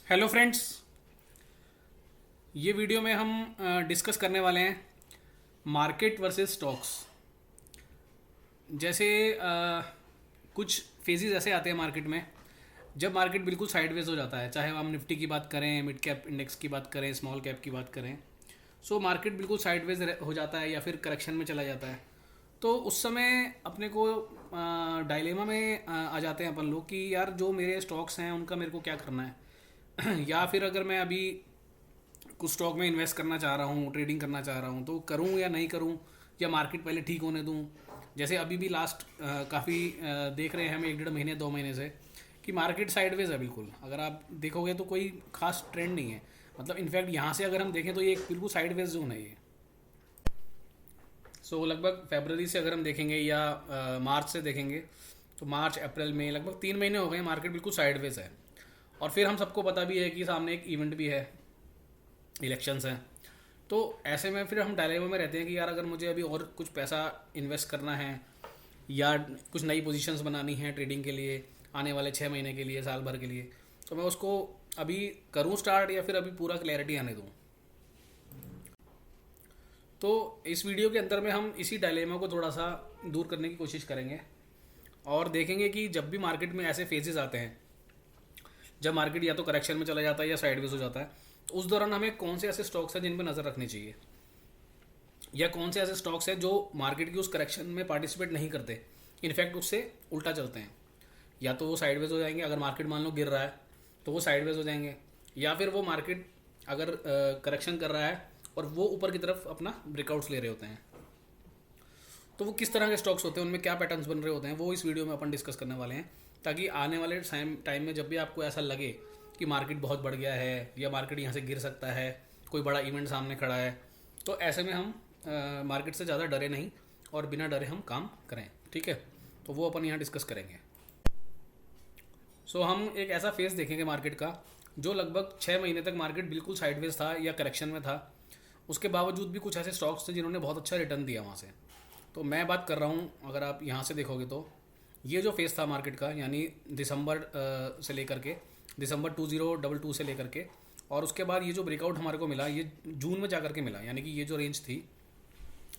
Hello friends. ये video में हम डिस्कस करने वाले हैं मार्केट वर्सेस स्टॉक्स। जैसे कुछ फेजेस ऐसे आते हैं मार्केट में जब मार्केट बिल्कुल साइडवेज हो जाता है, चाहे हम निफ्टी की बात करें, मिड कैप इंडेक्स की बात करें, स्मॉल कैप की बात करें। सो मार्केट बिल्कुल साइडवेज हो जाता है या फिर करेक्शन में चला जाता है। तो उस समय अपने को डायलेमा में आ जाते हैं अपन लोग कि यार जो मेरे स्टॉक्स हैं उनका मेरे को क्या करना है या फिर अगर मैं अभी कुछ स्टॉक में इन्वेस्ट करना चाह रहा हूँ, ट्रेडिंग करना चाह रहा हूँ, तो करूँ या नहीं करूँ, या मार्केट पहले ठीक होने दूँ। जैसे अभी भी लास्ट काफ़ी देख रहे हैं हम 1 डेढ़ महीने 2 महीने से कि मार्केट साइडवेज है बिल्कुल। अगर आप देखोगे तो कोई खास ट्रेंड नहीं है। मतलब इनफैक्ट यहाँ से अगर हम देखें तो ये एक बिल्कुल साइडवेज जोन है ये। लगभग फरवरी से अगर हम देखेंगे या मार्च से देखेंगे तो मार्च अप्रैल में लगभग 3 महीने हो गए मार्केट बिल्कुल साइडवेज है। और फिर हम सबको पता भी है कि सामने एक इवेंट भी है, इलेक्शंस हैं। तो ऐसे में फिर हम डायलेमा में रहते हैं कि यार अगर मुझे अभी और कुछ पैसा इन्वेस्ट करना है या कुछ नई पोजीशंस बनानी है ट्रेडिंग के लिए आने वाले 6 महीने के लिए, साल भर के लिए, तो मैं उसको अभी करूँ स्टार्ट या फिर अभी पूरा क्लैरिटी आने दूँ। तो इस वीडियो के अंदर में हम इसी डायलेमा को थोड़ा सा दूर करने की कोशिश करेंगे और देखेंगे कि जब भी मार्केट में ऐसे फेजेस आते हैं, जब मार्केट या तो करेक्शन में चला जाता है या साइडवेज हो जाता है, तो उस दौरान हमें कौन से ऐसे स्टॉक्स हैं जिन पर नज़र रखनी चाहिए, या कौन से ऐसे स्टॉक्स हैं जो मार्केट की उस करेक्शन में पार्टिसिपेट नहीं करते, इनफैक्ट उससे उल्टा चलते हैं। या तो वो साइडवेज हो जाएंगे, अगर मार्केट मान लो गिर रहा है तो वो साइडवेज हो जाएंगे, या फिर वो मार्केट अगर करेक्शन कर रहा है और वो ऊपर की तरफ अपना ब्रेकआउट्स ले रहे होते हैं। तो वो किस तरह के स्टॉक्स होते हैं, उनमें क्या पैटर्न्स बन रहे होते हैं, वो इस वीडियो में अपन डिस्कस करने वाले हैं। ताकि आने वाले टाइम में जब भी आपको ऐसा लगे कि मार्केट बहुत बढ़ गया है या मार्केट यहाँ से गिर सकता है, कोई बड़ा इवेंट सामने खड़ा है, तो ऐसे में हम मार्केट से ज़्यादा डरे नहीं और बिना डरे हम काम करें। ठीक है, तो वो अपन यहाँ डिस्कस करेंगे। हम एक ऐसा फेस देखेंगे मार्केट का जो लगभग 6 महीने तक मार्केट बिल्कुल साइडवेज था या करेक्शन में था। उसके बावजूद भी कुछ ऐसे स्टॉक्स थे जिन्होंने बहुत अच्छा रिटर्न दिया वहाँ से। तो मैं बात कर रहा हूँ, अगर आप यहाँ से देखोगे तो ये जो फेस था मार्केट का, यानी दिसंबर से लेकर के दिसंबर 2022 से लेकर के, और उसके बाद ये जो ब्रेकआउट हमारे को मिला ये जून में जा कर के मिला। यानी कि ये जो रेंज थी,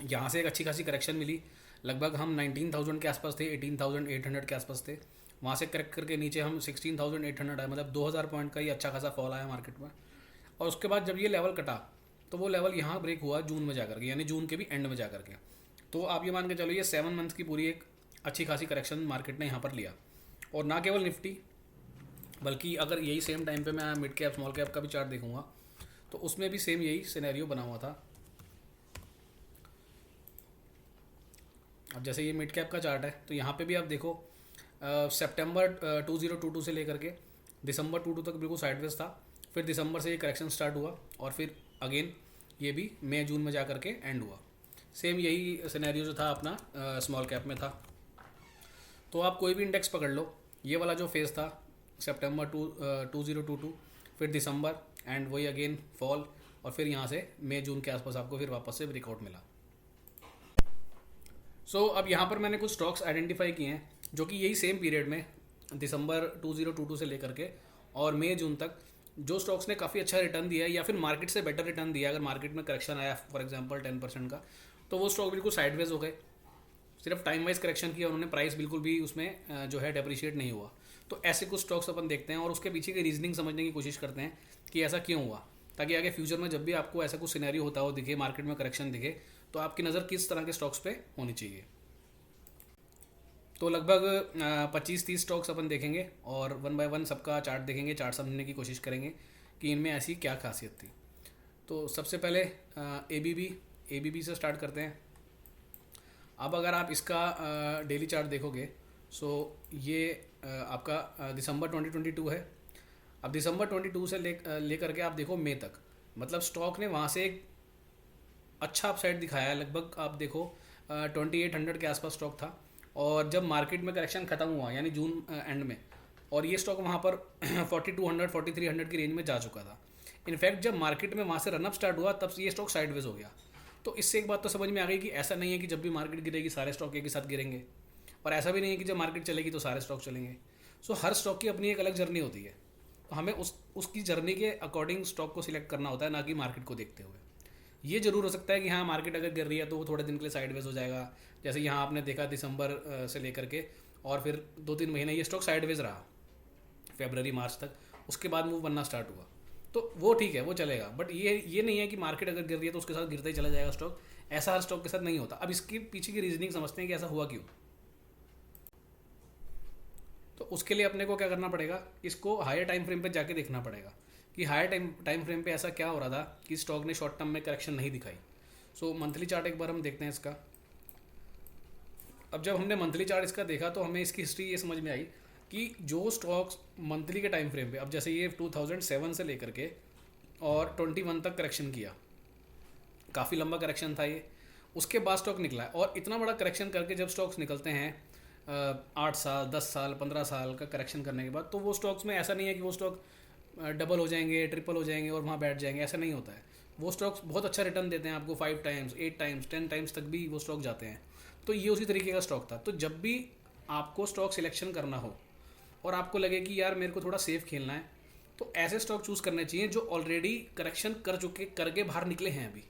यहाँ से एक अच्छी खासी करेक्शन मिली। लगभग हम 19,000 के आसपास थे, 18,800 के आसपास थे। वहाँ से करेक्ट करके नीचे हम 16,800 आए, मतलब 2,000 पॉइंट का ही अच्छा खासा फॉल आया मार्केट में। और उसके बाद जब ये लेवल कटा तो वो लेवल यहाँ ब्रेक हुआ जून में जाकर के, यानी जून के भी एंड में जाकर के। तो आप ये मान के चलो ये 7 मंथ्स की पूरी एक अच्छी खासी करेक्शन मार्केट ने यहाँ पर लिया। और ना केवल निफ्टी, बल्कि अगर यही सेम टाइम पे मैं मिड कैप स्मॉल कैप का भी चार्ट देखूंगा तो उसमें भी सेम यही सिनेरियो बना हुआ था। अब जैसे ये मिड कैप का चार्ट है तो यहाँ पे भी आप देखो सितंबर 2022 से लेकर के दिसंबर 22 तक बिल्कुल साइडवेज था। फिर दिसंबर से ये करेक्शन स्टार्ट हुआ और फिर अगेन ये भी मई जून में जा कर के एंड हुआ। सेम यही सिनेरियो जो था अपना स्मॉल कैप में था। तो आप कोई भी इंडेक्स पकड़ लो, ये वाला जो फेज़ था सितंबर 2022, फिर दिसंबर एंड वही अगेन फॉल, और फिर यहाँ से मई जून के आसपास आपको फिर वापस से ब्रेकआउट मिला। अब यहाँ पर मैंने कुछ स्टॉक्स आइडेंटिफाई किए हैं जो कि यही सेम पीरियड में दिसंबर 2022 से लेकर के और मई जून तक जो स्टॉक्स ने काफ़ी अच्छा रिटर्न दिया है या फिर मार्केट से बेटर रिटर्न दिया है। अगर मार्केट में करेक्शन आया फॉर एग्जांपल 10% का, तो वो स्टॉक बिल्कुल साइडवेज हो गए, सिर्फ टाइम वाइज करेक्शन किया उन्होंने, प्राइस बिल्कुल भी उसमें जो है डेप्रिशिएट नहीं हुआ। तो ऐसे कुछ स्टॉक्स अपन देखते हैं और उसके पीछे की रीजनिंग समझने की कोशिश करते हैं कि ऐसा क्यों हुआ, ताकि आगे फ्यूचर में जब भी आपको ऐसा कुछ सिनेरियो होता हो, दिखे मार्केट में करेक्शन दिखे, तो आपकी नज़र किस तरह के स्टॉक्स पे होनी चाहिए। तो लगभग 25-30 स्टॉक्स अपन देखेंगे और वन बाय वन सबका चार्ट देखेंगे, चार्ट समझने की कोशिश करेंगे कि इनमें ऐसी क्या खासियत थी। तो सबसे पहले एबीबी से स्टार्ट करते हैं। अब अगर आप इसका डेली चार्ट देखोगे ये आपका दिसंबर 2022 है। अब दिसंबर 22 से लेकर के आप देखो मई तक, मतलब स्टॉक ने वहाँ से एक अच्छा अपसाइड दिखाया है। लगभग आप देखो 2800 के आसपास स्टॉक था, और जब मार्केट में करेक्शन खत्म हुआ यानी जून एंड में, और ये स्टॉक वहाँ पर 4200 4300 की रेंज में जा चुका था। इनफैक्ट जब मार्केट में वहाँ से रनअप स्टार्ट हुआ तब ये स्टॉक साइडवेज हो गया। तो इससे एक बात तो समझ में आ गई कि ऐसा नहीं है कि जब भी मार्केट गिरेगी सारे स्टॉक एक ही साथ गिरेंगे, और ऐसा भी नहीं है कि जब मार्केट चलेगी तो सारे स्टॉक चलेंगे। हर स्टॉक की अपनी एक अलग जर्नी होती है। तो हमें उसकी जर्नी के अकॉर्डिंग स्टॉक को सिलेक्ट करना होता है, ना कि मार्केट को देखते हुए। ये जरूर हो सकता है कि हाँ मार्केट अगर गिर रही है तो वो थोड़े दिन के लिए साइडवेज हो जाएगा, जैसे यहाँ आपने देखा दिसंबर से लेकर के, और फिर 2-3 महीने ये स्टॉक साइडवेज रहा, फेबररी मार्च तक, उसके बाद मूव बनना स्टार्ट हुआ, तो वो ठीक है, वो चलेगा। बट ये नहीं है कि मार्केट अगर गिर रही है तो उसके साथ गिरता ही चला जाएगा स्टॉक, ऐसा हर स्टॉक के साथ नहीं होता। अब इसके पीछे की रीजनिंग समझते हैं कि ऐसा हुआ क्यों। तो उसके लिए अपने को क्या करना पड़ेगा, इसको हायर टाइम फ्रेम पे जाके देखना पड़ेगा कि हायर टाइम फ्रेम पे ऐसा क्या हो रहा था कि स्टॉक ने शॉर्ट टर्म में करेक्शन नहीं दिखाई। सो मंथली चार्ट एक बार हम देखते हैं इसका। अब जब हमने मंथली चार्ट इसका देखा तो हमें इसकी हिस्ट्री ये समझ में आई कि जो स्टॉक्स मंथली के टाइम फ्रेम पे, अब जैसे ये 2007 से लेकर के और 21 तक करेक्शन किया, काफ़ी लंबा करेक्शन था ये, उसके बाद स्टॉक निकला है। और इतना बड़ा करेक्शन करके जब स्टॉक्स निकलते हैं 8 साल 10 साल 15 साल का करेक्शन करने के बाद, तो वो स्टॉक्स में ऐसा नहीं है कि वो स्टॉक डबल हो जाएंगे, ट्रिपल हो जाएंगे और वहाँ बैठ जाएंगे, ऐसा नहीं होता है। वो स्टॉक्स बहुत अच्छा रिटर्न देते हैं आपको, 5 टाइम्स 8 टाइम्स 10 टाइम्स तक भी वो स्टॉक जाते हैं। तो ये उसी तरीके का स्टॉक था। तो जब भी आपको स्टॉक सिलेक्शन करना हो और आपको लगे कि यार मेरे को थोड़ा सेफ खेलना है, तो ऐसे स्टॉक चूज़ करने चाहिए जो ऑलरेडी करेक्शन करके बाहर निकले हैं अभी।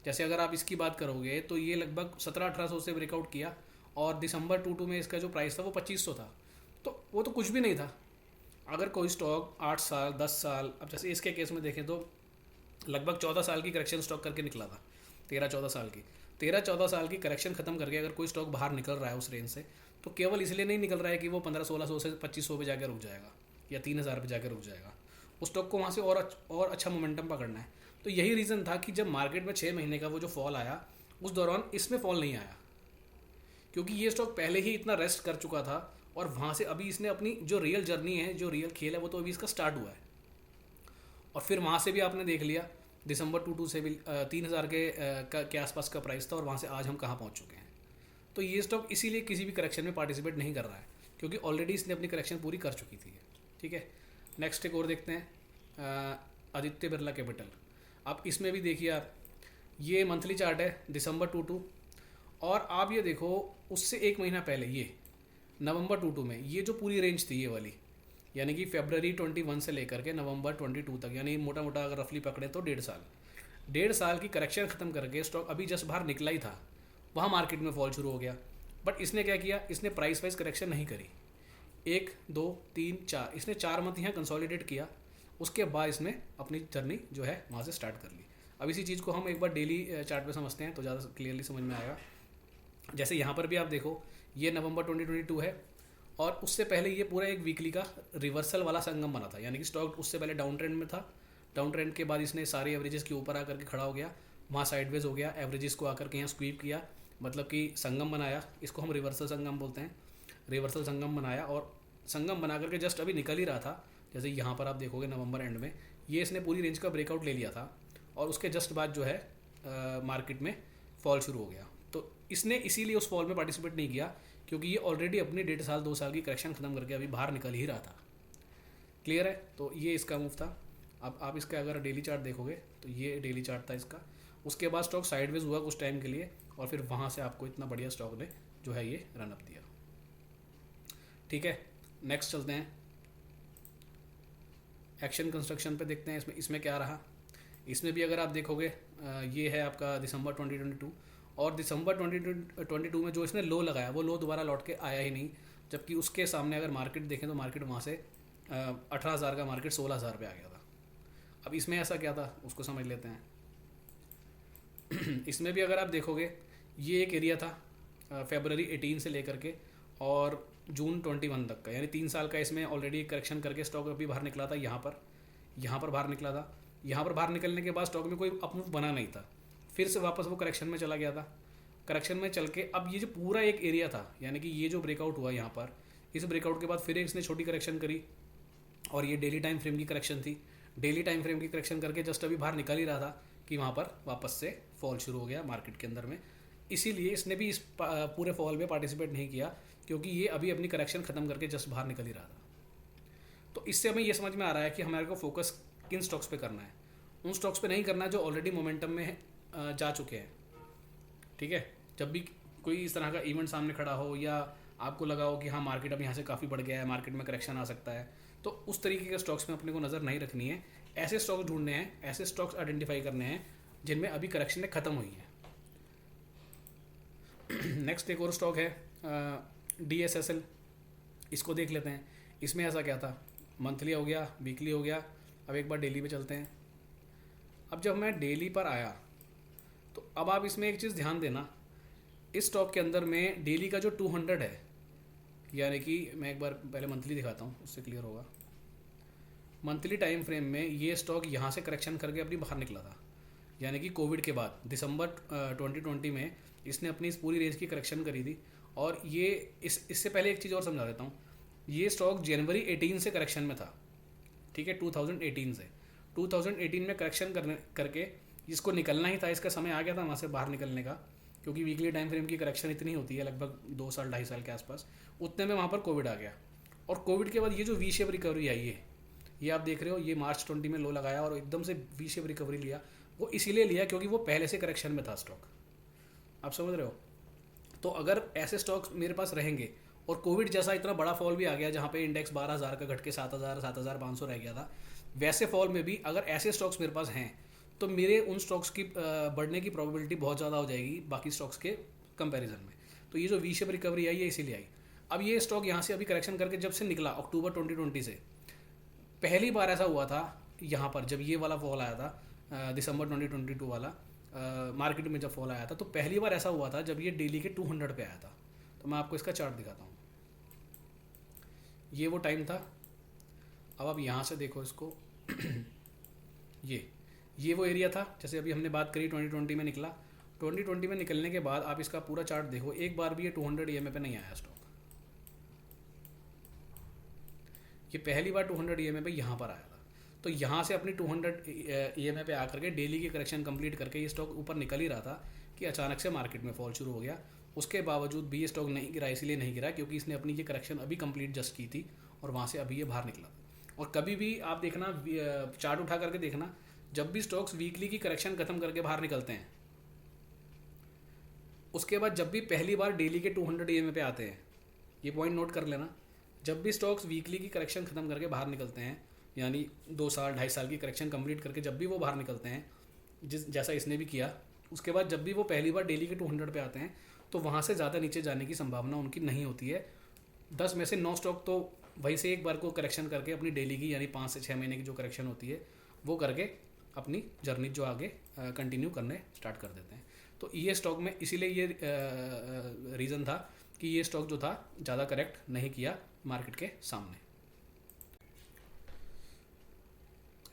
जैसे अगर आप इसकी बात करोगे तो ये लगभग 1700-1800 से ब्रेकआउट किया, और दिसंबर 22 में इसका जो प्राइस था वो 2500 था, तो वो तो कुछ भी नहीं था। अगर कोई स्टॉक 8 साल 10 साल, अब जैसे इसके केस में देखें तो लगभग 14 साल की करेक्शन स्टॉक करके निकला था, 13-14 साल की करेक्शन खत्म करके अगर कोई स्टॉक बाहर निकल रहा है उस रेंज से, तो केवल इसलिए नहीं निकल रहा है कि वो 1500-1600 से 2500 पे जाकर रुक जाएगा या 3000 पे जाकर रुक जाएगा। उस स्टॉक को वहाँ से और अच्छा मोमेंटम पकड़ना है। तो यही रीज़न था कि जब मार्केट में 6 महीने का वो जो फॉल आया, उस दौरान इसमें फॉल नहीं आया, क्योंकि ये स्टॉक पहले ही इतना रेस्ट कर चुका था, और वहाँ से अभी इसने अपनी जो रियल जर्नी है, जो रियल खेल है, वो तो अभी इसका स्टार्ट हुआ है। और फिर वहाँ से भी आपने देख लिया, दिसंबर 22 से भी 3000 के आसपास का प्राइस था, और वहाँ से आज हम कहाँ पहुँच चुके हैं। तो ये स्टॉक इसीलिए किसी भी करेक्शन में पार्टिसिपेट नहीं कर रहा है, क्योंकि ऑलरेडी इसने अपनी करेक्शन पूरी कर चुकी थी। ठीक है, नेक्स्ट एक और देखते हैं, आदित्य बिरला कैपिटल। आप इसमें भी देखिए, आप ये मंथली चार्ट है दिसंबर 22, और आप ये देखो उससे 1 महीना पहले ये नवंबर 22 में ये जो पूरी रेंज थी ये वाली, यानी कि फरवरी 21 से लेकर के नवंबर 22 तक, यानी मोटा मोटा अगर रफली पकड़े तो 1.5 साल की करेक्शन खत्म करके स्टॉक अभी जस्ट बाहर निकला ही था, वहाँ मार्केट में फॉल शुरू हो गया। बट इसने क्या किया, इसने प्राइस वाइज करेक्शन नहीं करी, 1 2 3 4, इसने 4 मंथ यहाँ कंसोलिडेट किया, उसके बाद इसने अपनी जर्नी जो है वहाँ से स्टार्ट कर ली। अब इसी चीज़ को हम एक बार डेली चार्ट पे समझते हैं तो ज़्यादा क्लियरली समझ में आएगा। जैसे यहाँ पर भी आप देखो, ये नवंबर 2022 है, और उससे पहले ये पूरा एक वीकली का रिवर्सल वाला संगम बना था, यानी कि स्टॉक उससे पहले डाउन ट्रेंड में था, डाउन ट्रेंड के बाद इसने सारी एवरेजेस के ऊपर आकर के खड़ा हो गया, वहाँ साइडवेज हो गया, एवरेजेस को आकर के यहाँ स्वीप किया, मतलब कि संगम बनाया, इसको हम रिवर्सल संगम बोलते हैं। रिवर्सल संगम बनाया, और संगम बना करके जस्ट अभी निकल ही रहा था, जैसे यहाँ पर आप देखोगे नवंबर एंड में ये इसने पूरी रेंज का ब्रेकआउट ले लिया था, और उसके जस्ट बाद जो है मार्केट में फॉल शुरू हो गया। तो इसने इसीलिए उस फॉल में पार्टिसिपेट नहीं किया, क्योंकि ये ऑलरेडी अपनी 1.5 साल 2 साल की करेक्शन खत्म करके अभी बाहर निकल ही रहा था। क्लियर है, तो ये इसका मूव था। अब आप इसका अगर डेली चार्ट देखोगे तो ये डेली चार्ट था इसका, उसके बाद स्टॉक साइडवेज हुआ कुछ टाइम के लिए, और फिर वहाँ से आपको इतना बढ़िया स्टॉक ने जो है ये रन अप दिया। ठीक है, नेक्स्ट चलते हैं एक्शन कंस्ट्रक्शन पे, देखते हैं इसमें क्या रहा। इसमें भी अगर आप देखोगे ये है आपका दिसंबर 2022, और दिसंबर 2022 में जो इसने लो लगाया वो लो दोबारा लौट के आया ही नहीं, जबकि उसके सामने अगर मार्केट देखें तो मार्केट वहाँ से 18,000 का मार्केट 16,000 पे आ गया था। अब इसमें ऐसा क्या था उसको समझ लेते हैं। इसमें भी अगर आप देखोगे ये एक एरिया था फरवरी 18 से लेकर के और जून 21 तक का, यानी 3 साल का इसमें ऑलरेडी करेक्शन करके स्टॉक अभी बाहर निकला था, यहाँ पर बाहर निकला था। यहाँ पर बाहर निकलने के बाद स्टॉक में कोई अपमूव बना नहीं था, फिर से वापस वो करेक्शन में चला गया था। करेक्शन में चल के अब ये जो पूरा एक एरिया था, यानी कि ये जो ब्रेकआउट हुआ यहाँ पर, इस ब्रेकआउट के बाद फिर इसने छोटी करेक्शन करी, और ये डेली टाइम फ्रेम की करेक्शन थी। डेली टाइम फ्रेम की करेक्शन करके जस्ट अभी बाहर निकल ही रहा था कि वहाँ पर वापस से फॉल शुरू हो गया मार्केट के अंदर में। इसीलिए इसने भी इस पूरे फॉल में पार्टिसिपेट नहीं किया, क्योंकि ये अभी अपनी करेक्शन खत्म करके जस्ट बाहर निकल ही रहा था। तो इससे हमें ये समझ में आ रहा है कि हमारे को फोकस किन स्टॉक्स पे करना है, उन स्टॉक्स पे नहीं करना जो ऑलरेडी मोमेंटम में जा चुके हैं। ठीक है, जब भी कोई इस तरह का इवेंट सामने खड़ा हो, या आपको लगा हो कि हाँ मार्केट अब यहाँ से काफ़ी बढ़ गया है, मार्केट में करेक्शन आ सकता है, तो उस तरीके के स्टॉक्स में अपने को नज़र नहीं रखनी है। ऐसे स्टॉक्स ढूंढने हैं, ऐसे स्टॉक्स आइडेंटिफाई करने हैं जिनमें अभी करेक्शन ख़त्म हुई है। नेक्स्ट एक और स्टॉक है DSSL, इसको देख लेते हैं। इसमें ऐसा क्या था, मंथली हो गया, वीकली हो गया, अब एक बार डेली पे चलते हैं। अब जब मैं डेली पर आया तो अब आप इसमें एक चीज़ ध्यान देना, इस स्टॉक के अंदर में डेली का जो 200 है, यानी कि मैं एक बार पहले मंथली दिखाता हूँ, उससे क्लियर होगा। मंथली टाइम फ्रेम में ये स्टॉक यहाँ से करेक्शन करके अपनी बाहर निकला था, यानी कि कोविड के बाद दिसंबर 2020 में इसने अपनी इस पूरी रेंज की करेक्शन करी थी। और ये इससे पहले एक चीज़ और समझा देता हूँ, ये स्टॉक जनवरी 18 से करेक्शन में था, ठीक है, 2018 से। 2018 में करेक्शन करके जिसको निकलना ही था, इसका समय आ गया था वहाँ से बाहर निकलने का, क्योंकि वीकली टाइम फ्रेम की करेक्शन इतनी होती है, लगभग 2 साल 2.5 साल के आसपास। उतने में वहाँ पर कोविड आ गया, और कोविड के बाद ये जो वी शेप रिकवरी आई है, ये आप देख रहे हो, ये मार्च 20 में लो लगाया और एकदम से वी शेप रिकवरी लिया। वो इसीलिए लिया क्योंकि वो पहले से करेक्शन में था स्टॉक, आप समझ रहे हो। तो अगर ऐसे स्टॉक्स मेरे पास रहेंगे, और कोविड जैसा इतना बड़ा फॉल भी आ गया जहाँ पे इंडेक्स 12,000 का घट के 7,000 7,500 रह गया था, वैसे फॉल में भी अगर ऐसे स्टॉक्स मेरे पास हैं तो मेरे उन स्टॉक्स की बढ़ने की प्रोबेबिलिटी बहुत ज़्यादा हो जाएगी बाकी स्टॉक्स के कंपैरिजन में। तो ये जो वी शेप रिकवरी आई है इसीलिए आई। अब ये स्टॉक यहाँ से अभी करेक्शन करके जब से निकला अक्टूबर 2020 से, पहली बार ऐसा हुआ था यहाँ पर जब ये वाला फॉल आया था, दिसंबर 2022 वाला मार्केट में जब फॉल आया था, तो पहली बार ऐसा हुआ था जब ये डेली के 200 पे आया था। तो मैं आपको इसका चार्ट दिखाता हूँ, ये वो टाइम था। अब आप यहाँ से देखो इसको ये वो एरिया था, जैसे अभी हमने बात करी 2020 में निकला। 2020 में निकलने के बाद आप इसका पूरा चार्ट देखो, एक बार भी ये 200 EMA पे नहीं आया स्टॉक। ये पहली बार 200 EMA पे यहाँ पर आया था। तो यहाँ से अपनी 200 EMA पे आकर के डेली की करेक्शन कंप्लीट करके ये स्टॉक ऊपर निकल ही रहा था कि अचानक से मार्केट में फॉल शुरू हो गया। उसके बावजूद भी ये स्टॉक नहीं गिरा, इसलिए नहीं गिरा क्योंकि इसने अपनी ये करेक्शन अभी कंप्लीट जस्ट की थी और वहाँ से अभी ये बाहर निकला। और कभी भी आप देखना, चार्ट उठा करके देखना, जब भी स्टॉक्स वीकली की करेक्शन खत्म करके बाहर निकलते हैं, उसके बाद जब भी पहली बार डेली के 200 EMA पे आते हैं, ये पॉइंट नोट कर लेना, जब भी स्टॉक्स वीकली की करेक्शन खत्म करके बाहर निकलते हैं, यानी 2 साल 2.5 साल की करेक्शन कंप्लीट करके जब भी वो बाहर निकलते हैं, जैसा इसने भी किया, उसके बाद जब भी वो पहली बार डेली के 200 पे आते हैं तो वहाँ से ज़्यादा नीचे जाने की संभावना उनकी नहीं होती है। 10 में से 9 स्टॉक तो वहीं से एक बार को करेक्शन करके अपनी डेली की यानी 5 से 6 महीने की जो करेक्शन होती है वो करके अपनी जर्नी जो आगे कंटिन्यू करने स्टार्ट कर देते हैं। तो ये स्टॉक में इसीलिए ये रीज़न था कि ये स्टॉक जो था ज़्यादा करेक्ट नहीं किया मार्केट के सामने।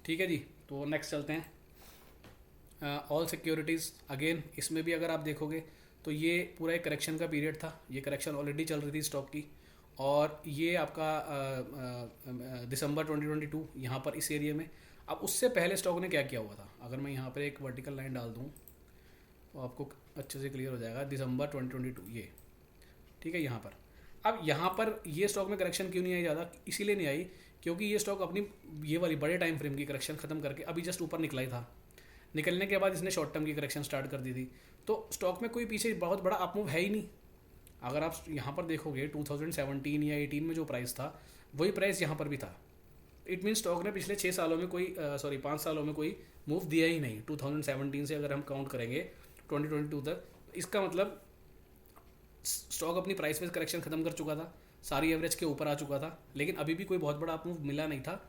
ठीक है जी, तो नेक्स्ट चलते हैं ऑल सिक्योरिटीज़। अगेन इसमें भी अगर आप देखोगे तो ये पूरा एक करेक्शन का पीरियड था, ये करेक्शन ऑलरेडी चल रही थी स्टॉक की, और ये आपका दिसंबर 2022 यहाँ पर इस एरिया में। अब उससे पहले स्टॉक ने क्या किया हुआ था, अगर मैं यहाँ पर एक वर्टिकल लाइन डाल दूँ तो आपको अच्छे से क्लियर हो जाएगा। दिसंबर 2022 ये, ठीक है, यहाँ पर। अब यहाँ पर ये स्टॉक में करेक्शन क्यों नहीं आई ज़्यादा, इसीलिए नहीं आई क्योंकि ये स्टॉक अपनी ये वाली बड़े टाइम फ्रेम की करेक्शन खत्म करके अभी जस्ट ऊपर निकला ही था। निकलने के बाद इसने शॉर्ट टर्म की करेक्शन स्टार्ट कर दी थी, तो स्टॉक में कोई पीछे बहुत बड़ा अपमूव है ही नहीं। अगर आप यहाँ पर देखोगे 2017 या 18 में जो प्राइस था वही प्राइस यहाँ पर भी था। इट मीन स्टॉक ने पिछले 6 सालों में 5 सालों में कोई मूव दिया ही नहीं। 2017 से अगर हम काउंट करेंगे 2022 तक, इसका मतलब स्टॉक अपनी प्राइस बेस करेक्शन खत्म कर चुका था, सारी एवरेज के ऊपर आ चुका था, लेकिन अभी भी कोई बहुत बड़ा अपमूव मिला नहीं था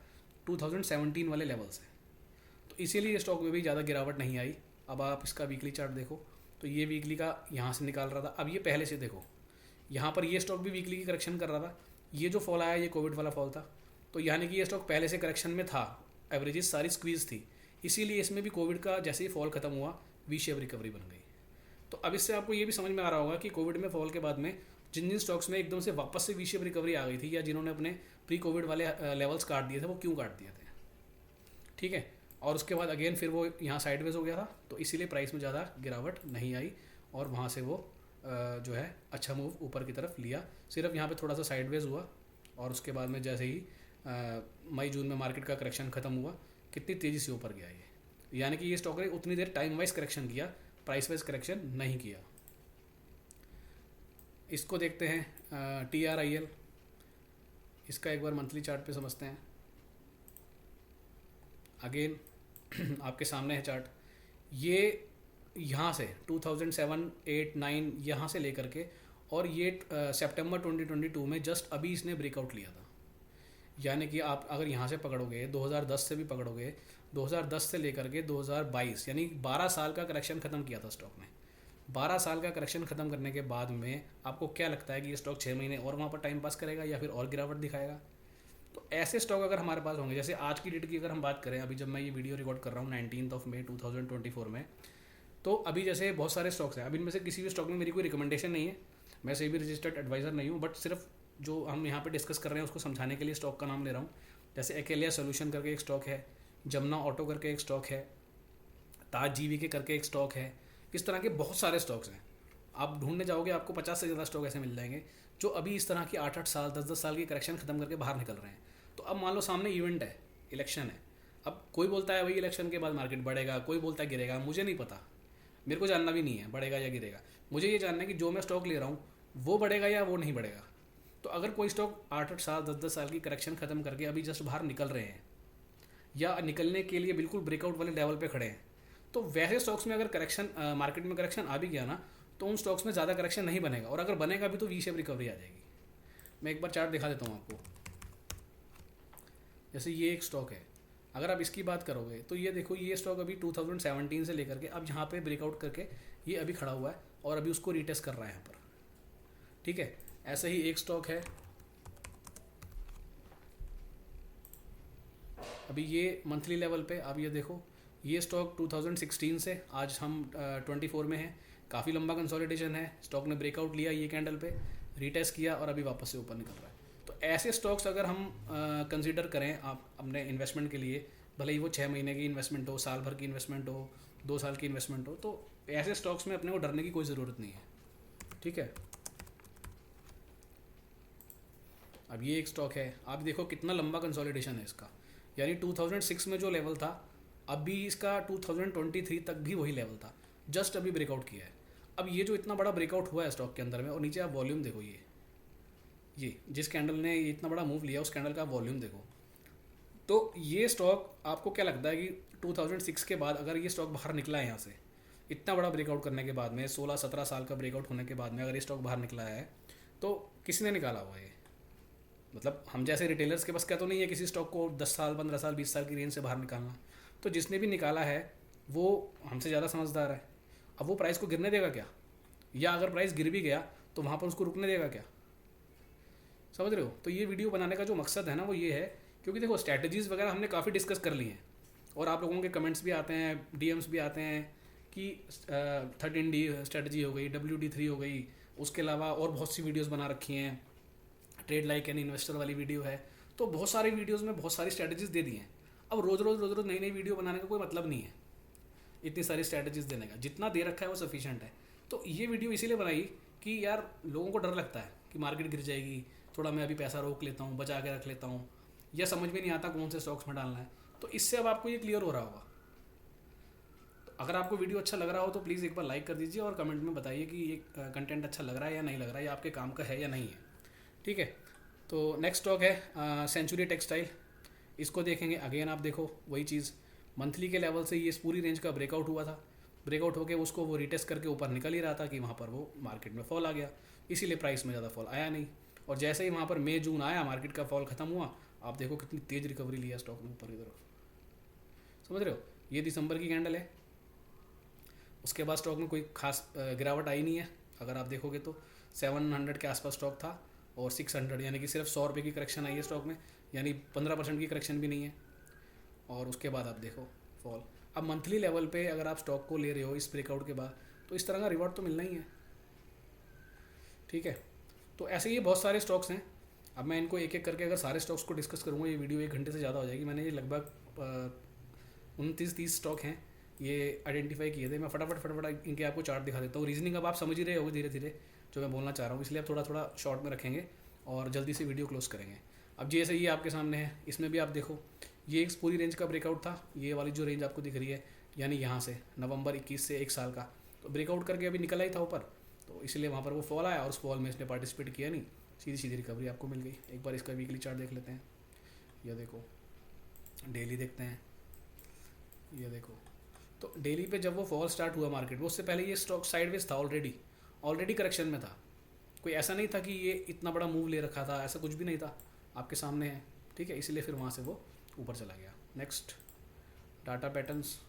2017 वाले लेवल से। तो इसीलिए स्टॉक में भी ज़्यादा गिरावट नहीं आई। अब आप इसका वीकली चार्ट देखो तो ये वीकली का यहाँ से निकाल रहा था। अब ये पहले से देखो, यहाँ पर ये स्टॉक भी वीकली की करेक्शन कर रहा था। ये जो फॉल आया ये कोविड वाला फॉल था, तो यानी कि ये स्टॉक पहले से करेक्शन में था, एवरेजेस सारी स्क्वीज थी, इसीलिए इसमें भी कोविड का जैसे ही फॉल खत्म हुआ वी शेप रिकवरी बन गई। तो अब इससे आपको ये भी समझ में आ रहा होगा कि कोविड में फॉल के बाद में जिन जिन स्टॉक्स में एकदम से वापस से वी शेप रिकवरी आ गई थी, या जिन्होंने अपने प्री कोविड वाले लेवल्स काट दिए थे, वो क्यों काट दिए थे, ठीक है। और उसके बाद अगेन फिर वो यहाँ साइडवेज हो गया था, तो इसीलिए प्राइस में ज़्यादा गिरावट नहीं आई और वहाँ से वो जो है अच्छा मूव ऊपर की तरफ लिया। सिर्फ यहाँ पे थोड़ा सा साइडवेज हुआ और उसके बाद में जैसे ही मई जून में मार्केट का करेक्शन खत्म हुआ, कितनी तेज़ी से ऊपर गया ये, यानी कि ये स्टॉक ने उतनी देर टाइम वाइज करेक्शन किया, प्राइस वाइज करेक्शन नहीं किया। इसको देखते हैं TRIL, इसका एक बार मंथली चार्ट पे समझते हैं। अगेन आपके सामने है चार्ट। ये यहाँ से 2007, 8, 9 यहाँ से लेकर के और ये सितंबर 2022 में जस्ट अभी इसने ब्रेकआउट लिया था। यानी कि आप अगर यहाँ से पकड़ोगे, 2010 से भी पकड़ोगे, 2010 से लेकर के 2022 यानी 12 साल का करेक्शन ख़त्म किया था स्टॉक ने। 12 साल का करेक्शन ख़त्म करने के बाद में आपको क्या लगता है कि ये स्टॉक 6 महीने और वहाँ पर टाइम पास करेगा या फिर और गिरावट दिखाएगा? तो ऐसे स्टॉक अगर हमारे पास होंगे, जैसे आज की डेट की अगर हम बात करें, अभी जब मैं ये वीडियो रिकॉर्ड कर रहा हूँ 19 मई 2024 में, तो अभी जैसे बहुत सारे स्टॉक्स हैं। अभी इनमें से किसी भी स्टॉक में मेरी कोई रिकमेंडेशन नहीं है, मैं से भी रजिस्टर्ड एडवाइज़र नहीं हूँ, बट सिर्फ जो हम यहाँ पे डिस्कस कर रहे हैं उसको समझाने के लिए स्टॉक का नाम ले रहा हूँ। जैसे अकेलिया सोल्यूशन करके एक स्टॉक है, जमुना ऑटो करके एक स्टॉक है, ताज जीवी के करके एक स्टॉक है। इस तरह के बहुत सारे स्टॉक्स हैं। आप ढूंढने जाओगे आपको 50 से ज़्यादा स्टॉक ऐसे मिल जाएंगे जो अभी इस तरह की 8-8 साल 10-10 साल की करेक्शन खत्म करके बाहर निकल रहे हैं। तो अब मान लो सामने इवेंट है, इलेक्शन है, अब कोई बोलता है भाई इलेक्शन के बाद मार्केट बढ़ेगा, कोई बोलता है गिरेगा, मुझे नहीं पता, मेरे को जानना भी नहीं है बढ़ेगा या गिरेगा। मुझे ये जानना है कि जो मैं स्टॉक ले रहा हूँ वो बढ़ेगा या वो नहीं बढ़ेगा। तो अगर कोई स्टॉक 8-8 साल 10-10 साल की करेक्शन खत्म करके अभी जस्ट बाहर निकल रहे हैं या निकलने के लिए बिल्कुल ब्रेकआउट वाले लेवल पे खड़े हैं, तो वैसे स्टॉक्स में अगर करेक्शन मार्केट में करेक्शन आ भी गया ना, तो उन स्टॉक्स में ज़्यादा करेक्शन नहीं बनेगा, और अगर बनेगा भी तो वी शेप रिकवरी आ जाएगी। मैं एक बार चार्ट दिखा देता हूँ आपको। जैसे ये एक स्टॉक है, अगर आप इसकी बात करोगे तो ये देखो, ये स्टॉक अभी 2017 से लेकर के अब यहाँ पे ब्रेकआउट करके ये अभी खड़ा हुआ है और अभी उसको रीटेस्ट कर रहा है यहाँ पर। ठीक है, ऐसे ही एक स्टॉक है, अभी ये मंथली लेवल पे, अब ये देखो ये स्टॉक 2016 से आज हम 24 में है, काफ़ी लंबा कंसोलिडेशन है। स्टॉक ने ब्रेकआउट लिया ये कैंडल पे, रीटेस्ट किया और अभी वापस से ऊपर निकल रहा है। तो ऐसे स्टॉक्स अगर हम कंसीडर करें आप अपने इन्वेस्टमेंट के लिए, भले ही वो 6 महीने की इन्वेस्टमेंट हो, साल भर की इन्वेस्टमेंट हो, 2 साल की इन्वेस्टमेंट हो, तो ऐसे स्टॉक्स में अपने को डरने की कोई ज़रूरत नहीं है। ठीक है, अब ये एक स्टॉक है, आप देखो कितना लंबा कंसोलिडेशन है इसका, यानी 2006 में जो लेवल था अभी इसका 2023 तक भी वही लेवल था, जस्ट अभी ब्रेकआउट किया है। अब ये जो इतना बड़ा ब्रेकआउट हुआ है स्टॉक के अंदर में, और नीचे आप वॉल्यूम देखो, ये जिस कैंडल ने ये इतना बड़ा मूव लिया उस कैंडल का वॉल्यूम देखो। तो ये स्टॉक आपको क्या लगता है कि 2006 के बाद अगर ये स्टॉक बाहर निकला है यहाँ से, इतना बड़ा ब्रेकआउट करने के बाद में, 16-17 साल का ब्रेकआउट होने के बाद में अगर ये स्टॉक बाहर निकला है, तो किसने निकाला हुआ ये? मतलब हम जैसे रिटेलर्स के पास क्या तो नहीं है किसी स्टॉक को 10 साल 15 साल 20 साल की रेंज से बाहर निकालना। तो जिसने भी निकाला है वो हमसे ज़्यादा समझदार है। अब वो प्राइस को गिरने देगा क्या, या अगर प्राइस गिर भी गया तो वहाँ पर उसको रुकने देगा क्या? समझ रहे हो? तो ये वीडियो बनाने का जो मकसद है ना वो ये है, क्योंकि देखो स्ट्रैटेजीज़ वगैरह हमने काफ़ी डिस्कस कर ली हैं, और आप लोगों के कमेंट्स भी आते हैं, डीएम्स भी आते हैं कि 13D स्ट्रैटेजी हो गई, WD3 हो गई, उसके अलावा और बहुत सी वीडियोज़ बना रखी हैं, ट्रेड लाइक एन इन्वेस्टर वाली वीडियो है। तो बहुत सारी वीडियोज़ में बहुत सारी स्ट्रैटेजीज़ दे दी हैं। अब रोज़ रोज़ नई नई वीडियो बनाने का कोई मतलब नहीं है, इतनी सारी स्ट्रैटेजीज़ देने का, जितना दे रखा है वो सफिशिएंट है। तो ये वीडियो इसीलिए बनाई कि यार लोगों को डर लगता है कि मार्केट गिर जाएगी, थोड़ा मैं अभी पैसा रोक लेता हूँ, बचा के रख लेता हूँ, या समझ में नहीं आता कौन से स्टॉक्स में डालना है। तो इससे अब आपको ये क्लियर हो रहा होगा। तो अगर आपको वीडियो अच्छा लग रहा हो तो प्लीज़ एक बार लाइक कर दीजिए और कमेंट में बताइए कि ये कंटेंट अच्छा लग रहा है या नहीं लग रहा है, या आपके काम का है या नहीं है। ठीक है, तो नेक्स्ट स्टॉक है सेंचुरी टेक्सटाइल। इसको देखेंगे, अगेन आप देखो वही चीज़, मंथली के लेवल से ये इस पूरी रेंज का ब्रेकआउट हुआ था, ब्रेकआउट होकर उसको वो रिटेस्ट करके ऊपर निकल ही रहा था कि वहाँ पर वो मार्केट में फॉल आ गया, इसीलिए प्राइस में ज़्यादा फॉल आया नहीं। और जैसे ही वहाँ पर मई जून आया, मार्केट का फॉल खत्म हुआ, आप देखो कितनी तेज़ रिकवरी लिया स्टॉक ने ऊपर की तरफ। समझ रहे हो? ये दिसंबर की कैंडल है, उसके बाद स्टॉक में कोई खास गिरावट आई नहीं है। अगर आप देखोगे तो 700 के आसपास स्टॉक था और 600, यानी कि सिर्फ 100 रुपये की करेक्शन आई है स्टॉक में, यानी 15% की करेक्शन भी नहीं है। और उसके बाद आप देखो फॉल। अब मंथली लेवल पे अगर आप स्टॉक को ले रहे हो इस ब्रेकआउट के बाद, तो इस तरह का रिवॉर्ड तो मिलना ही है। ठीक है, तो ऐसे ही बहुत सारे स्टॉक्स हैं। अब मैं इनको एक एक करके अगर सारे स्टॉक्स को डिस्कस करूँगा ये वीडियो 1 घंटे से ज़्यादा हो जाएगी। मैंने ये लगभग 29-30 स्टॉक हैं ये आइडेंटिफाई किए थे। मैं फटाफट इनके आपको चार्ट दिखा देता हूँ। रीजनिंग अब आप समझ ही रहे होगे धीरे धीरे जो मैं बोलना चाह रहा हूँ, इसलिए आप थोड़ा थोड़ा शॉर्ट में रखेंगे और जल्दी से वीडियो क्लोज करेंगे। अब जैसे ये आपके सामने है, इसमें भी आप देखो ये एक पूरी रेंज का ब्रेकआउट था, ये वाली जो रेंज आपको दिख रही है, यानी यहाँ से नवंबर 21 से 1 साल का, तो ब्रेकआउट करके अभी निकला ही था ऊपर, तो इसलिए वहाँ पर वो फॉल आया और उस फॉल में इसने पार्टिसिपेट किया नहीं, सीधी सीधी रिकवरी आपको मिल गई। एक बार इसका वीकली चार्ट देख लेते हैं, यह देखो, डेली देखते हैं, ये देखो, तो डेली पे जब वो फॉल स्टार्ट हुआ मार्केट में, उससे पहले ये स्टॉक साइडवेज था, ऑलरेडी ऑलरेडी करेक्शन में था। कोई ऐसा नहीं था कि ये इतना बड़ा मूव ले रखा था, ऐसा कुछ भी नहीं था, आपके सामने है। ठीक है, इसीलिए फिर वहाँ से वो ऊपर चला गया। नेक्स्ट, डाटा पैटर्न्स,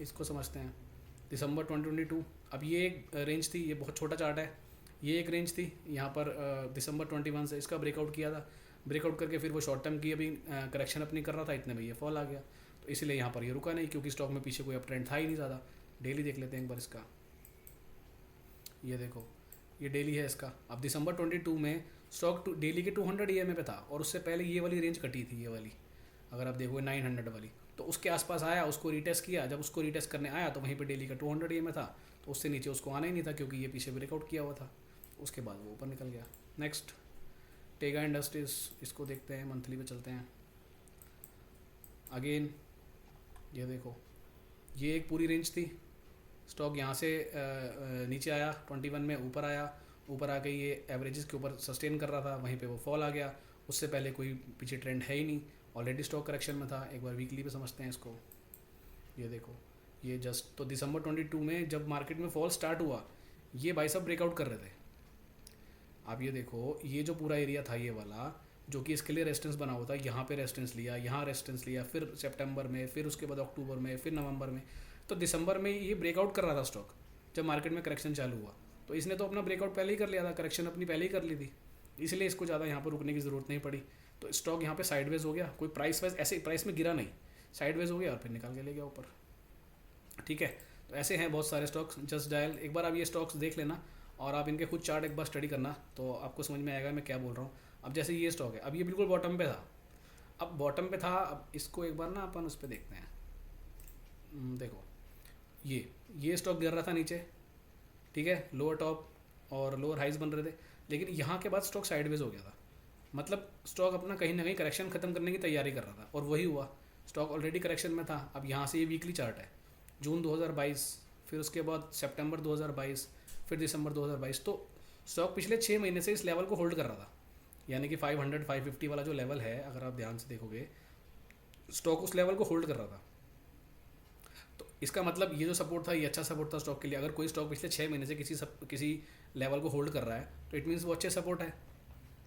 इसको समझते हैं। दिसंबर 2022, अब ये एक रेंज थी, ये बहुत छोटा चार्ट है, ये एक रेंज थी यहाँ पर। दिसंबर 21 से इसका ब्रेकआउट किया था, ब्रेकआउट करके फिर वो शॉर्ट टर्म की अभी करेक्शन अपनी कर रहा था, इतने में ये फॉल आ गया। तो इसलिए यहाँ पर ये रुका नहीं, क्योंकि स्टॉक में पीछे कोई अप ट्रेंड था ही नहीं ज़्यादा। डेली देख लेते हैं एक बार इसका। ये देखो, ये डेली है इसका। अब दिसंबर 22 में स्टॉक डेली के 200 EMA पे था, और उससे पहले ये वाली रेंज कटी थी, ये वाली अगर आप देखोगे 900 वाली, तो उसके आसपास आया, उसको रिटेस्ट किया। जब उसको रिटेस्ट करने आया तो वहीं पे डेली का 200 EMA था, तो उससे नीचे उसको आना ही नहीं था, क्योंकि ये पीछे ब्रेकआउट किया हुआ था। उसके बाद वो ऊपर निकल गया। नेक्स्ट, टेगा इंडस्ट्रीज, इसको देखते हैं, मंथली पे चलते हैं। अगेन ये देखो, ये एक पूरी रेंज थी, स्टॉक यहाँ से नीचे आया 21 में, ऊपर आया, ऊपर आके ये एवरेजेस के ऊपर सस्टेन कर रहा था, वहीं पे वो फॉल आ गया। उससे पहले कोई पीछे ट्रेंड है ही नहीं, ऑलरेडी स्टॉक करेक्शन में था। एक बार वीकली पे समझते हैं इसको। ये देखो, ये जस्ट तो दिसंबर 22 में जब मार्केट में फॉल स्टार्ट हुआ, ये भाई सब ब्रेकआउट कर रहे थे। आप ये देखो, ये जो पूरा एरिया था ये वाला, जो कि इसके लिए रेजिस्टेंस बना हुआ था, यहाँ पे रेजिस्टेंस लिया, यहाँ रेजिस्टेंस लिया, फिर सितंबर में, फिर उसके बाद अक्टूबर में, फिर नवंबर में। तो दिसंबर में ये ब्रेकआउट कर रहा था स्टॉक, जब मार्केट में करेक्शन चालू हुआ। तो इसने तो अपना ब्रेकआउट पहले ही कर लिया था, करेक्शन अपनी पहले ही कर ली थी, इसलिए इसको ज़्यादा यहाँ पर रुकने की ज़रूरत नहीं पड़ी। तो स्टॉक यहाँ पे साइडवेज हो गया, कोई प्राइस वाइज ऐसे प्राइस में गिरा नहीं, साइडवेज हो गया और फिर निकाल के ले गया ऊपर। ठीक है, तो ऐसे हैं बहुत सारे स्टॉक्स। जस्ट डायल, एक बार आप ये स्टॉक्स देख लेना और आप इनके खुद चार्ट एक बार स्टडी करना, तो आपको समझ में आएगा मैं क्या बोल रहा हूँ। अब जैसे ये स्टॉक है, अब ये बिल्कुल बॉटम पे था, अब बॉटम पे था, अब इसको एक बार ना अपन उस पर देखते हैं। देखो, ये स्टॉक गिर रहा था नीचे, ठीक है, लोअर टॉप और लोअर हाइज बन रहे थे, लेकिन यहाँ के बाद स्टॉक साइडवेज हो गया था। मतलब स्टॉक अपना कहीं ना कहीं करेक्शन खत्म करने की तैयारी कर रहा था, और वही हुआ, स्टॉक ऑलरेडी करेक्शन में था। अब यहाँ से ये वीकली चार्ट है, जून 2022, फिर उसके बाद सितंबर 2022, फिर दिसंबर 2022। तो स्टॉक पिछले 6 महीने से इस लेवल को होल्ड कर रहा था, यानी कि 500 550 वाला जो लेवल है, अगर आप ध्यान से देखोगे, स्टॉक उस लेवल को होल्ड कर रहा था। तो इसका मतलब ये जो सपोर्ट था, ये अच्छा सपोर्ट था स्टॉक के लिए। अगर कोई स्टॉक पिछले 6 महीने से किसी लेवल को होल्ड कर रहा है, तो इट मीन्स वो अच्छे सपोर्ट है।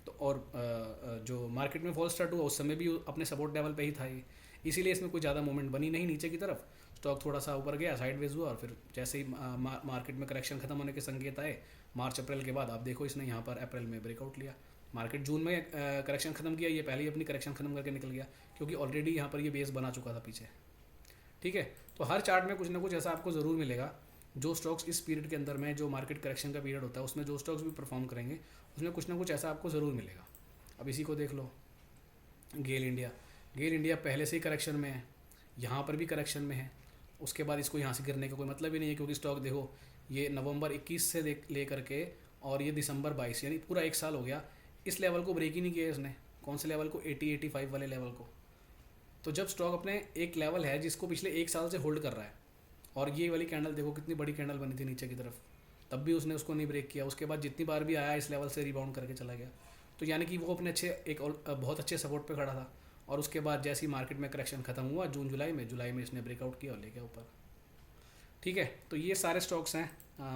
तो और जो मार्केट में फॉल स्टार्ट हुआ उस समय भी अपने सपोर्ट लेवल पे ही था ये, इसीलिए इसमें कोई ज़्यादा मूवमेंट बनी नहीं नीचे की तरफ। स्टॉक थोड़ा सा ऊपर गया, साइडवेज हुआ, और फिर जैसे ही मार्केट में करेक्शन खत्म होने के संकेत आए मार्च अप्रैल के बाद, आप देखो इसने यहाँ पर अप्रैल में ब्रेकआउट लिया। मार्केट जून में करेक्शन खत्म किया, ये पहले ही अपनी करेक्शन खत्म करके निकल गया, क्योंकि ऑलरेडी यहाँ पर ये बेस बना चुका था पीछे। ठीक है, तो हर चार्ट में कुछ ना कुछ ऐसा आपको ज़रूर मिलेगा, जो स्टॉक्स इस पीरियड के अंदर में, जो मार्केट करेक्शन का पीरियड होता है, उसमें जो स्टॉक्स भी परफॉर्म करेंगे, उसमें कुछ ना कुछ ऐसा आपको ज़रूर मिलेगा। अब इसी को देख लो, गेल इंडिया। गेल इंडिया पहले से ही करेक्शन में है, यहाँ पर भी करेक्शन में है, उसके बाद इसको यहाँ से गिरने का कोई मतलब ही नहीं है, क्योंकि स्टॉक देखो, ये नवंबर 21 से ले करके और ये दिसंबर 22, यानी पूरा 1 साल हो गया, इस लेवल को ब्रेक ही नहीं किया इसने। कौन से लेवल को? 80-85 वाले लेवल को। तो जब स्टॉक अपने एक लेवल है जिसको पिछले 1 साल से होल्ड कर रहा है, और ये वाली कैंडल देखो कितनी बड़ी कैंडल बनी थी नीचे की तरफ, तब भी उसने उसको नहीं ब्रेक किया। उसके बाद जितनी बार भी आया इस लेवल से रिबाउंड करके चला गया। तो यानी कि वो अपने बहुत अच्छे सपोर्ट पे खड़ा था, और उसके बाद जैसे ही मार्केट में करेक्शन खत्म हुआ जुलाई में इसने ब्रेकआउट किया और ले गया ऊपर। ठीक है, तो ये सारे स्टॉक्स हैं,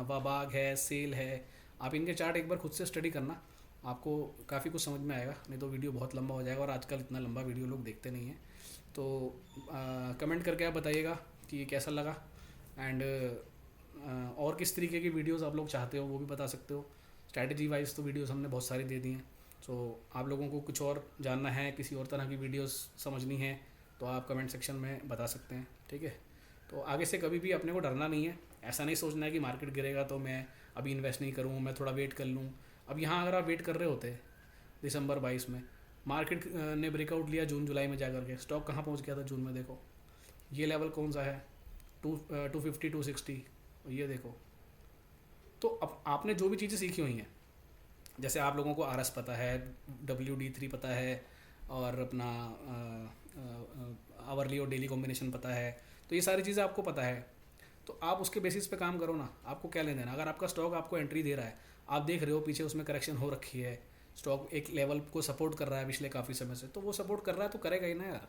वाबाग है, सेल है। आप इनके चार्ट एक बार खुद से स्टडी करना, आपको काफ़ी कुछ समझ में आएगा, नहीं तो वीडियो बहुत लंबा हो जाएगा, और आजकल इतना लंबा वीडियो लोग देखते नहीं हैं। तो कमेंट करके आप बताइएगा कि ये कैसा लगा, एंड और किस तरीके की वीडियोस आप लोग चाहते हो वो भी बता सकते हो। स्ट्रैटेजी वाइज तो वीडियोस हमने बहुत सारी दे दी हैं, सो आप लोगों को कुछ और जानना है, किसी और तरह की वीडियोस समझनी है, तो आप कमेंट सेक्शन में बता सकते हैं। ठीक है, तो आगे से कभी भी अपने को डरना नहीं है, ऐसा नहीं सोचना है कि मार्केट गिरेगा तो मैं अभी इन्वेस्ट नहीं करूँ, मैं थोड़ा वेट कर लूँ। अब यहाँ अगर आप वेट कर रहे होते दिसंबर 22 में, मार्केट ने ब्रेकआउट लिया जून जुलाई में जाकर के, स्टॉक कहाँ पहुँच गया था जून में, देखो ये लेवल कौन सा है, 250 260, ये देखो। तो अब आपने जो भी चीज़ें सीखी हुई हैं, जैसे आप लोगों को RS पता है, WD3 पता है, और अपना आवरली और डेली कॉम्बिनेशन पता है, तो ये सारी चीज़ें आपको पता है, तो आप उसके बेसिस पे काम करो ना। आपको क्या लेना देना, अगर आपका स्टॉक आपको एंट्री दे रहा है, आप देख रहे हो पीछे उसमें करेक्शन हो रखी है, स्टॉक एक लेवल को सपोर्ट कर रहा है पिछले काफ़ी समय से, तो वो सपोर्ट कर रहा है तो करेगा ही ना यार,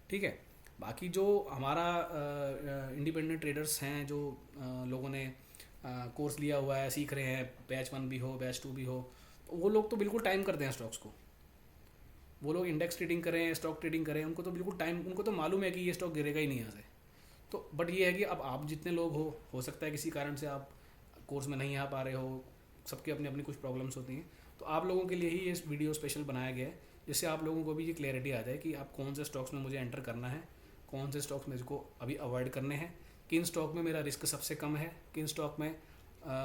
ठीक है। बाकी जो हमारा इंडिपेंडेंट ट्रेडर्स हैं, जो लोगों ने कोर्स लिया हुआ है, सीख रहे हैं, बैच 1 भी हो बैच 2 भी हो, तो वो लोग तो बिल्कुल टाइम करते हैं स्टॉक्स को। वो लोग इंडेक्स ट्रेडिंग करें, स्टॉक ट्रेडिंग करें, उनको तो बिल्कुल टाइम, उनको तो मालूम है कि ये स्टॉक गिरेगा ही नहीं यहाँ से। तो बट ये है कि अब आप जितने लोग हो सकता है किसी कारण से आप कोर्स में नहीं आ पा रहे हो, सबके अपनी अपनी कुछ प्रॉब्लम्स होती हैं, तो आप लोगों के लिए ही ये वीडियो स्पेशल बनाया गया है, जिससे आप लोगों को भी ये क्लैरिटी आ जाए कि आप कौन से स्टॉक्स में मुझे एंटर करना है, कौन से स्टॉक्स मेरे को अभी अवॉइड करने हैं, किन स्टॉक में मेरा रिस्क सबसे कम है, किन स्टॉक में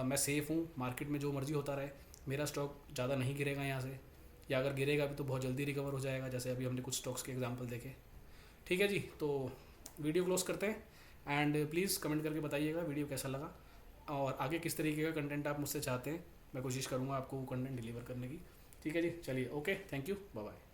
मैं सेफ़ हूँ, मार्केट में जो मर्जी होता रहे, मेरा स्टॉक ज़्यादा नहीं गिरेगा यहाँ से, या अगर गिरेगा भी तो बहुत जल्दी रिकवर हो जाएगा, जैसे अभी हमने कुछ स्टॉक्स के एग्जांपल देखे। ठीक है जी, तो वीडियो क्लोज करते हैं, एंड प्लीज़ कमेंट करके बताइएगा वीडियो कैसा लगा, और आगे किस तरीके का कंटेंट आप मुझसे चाहते हैं, मैं कोशिश करूँगा आपको वो कंटेंट डिलीवर करने की। ठीक है जी, चलिए, okay, thank you, bye bye.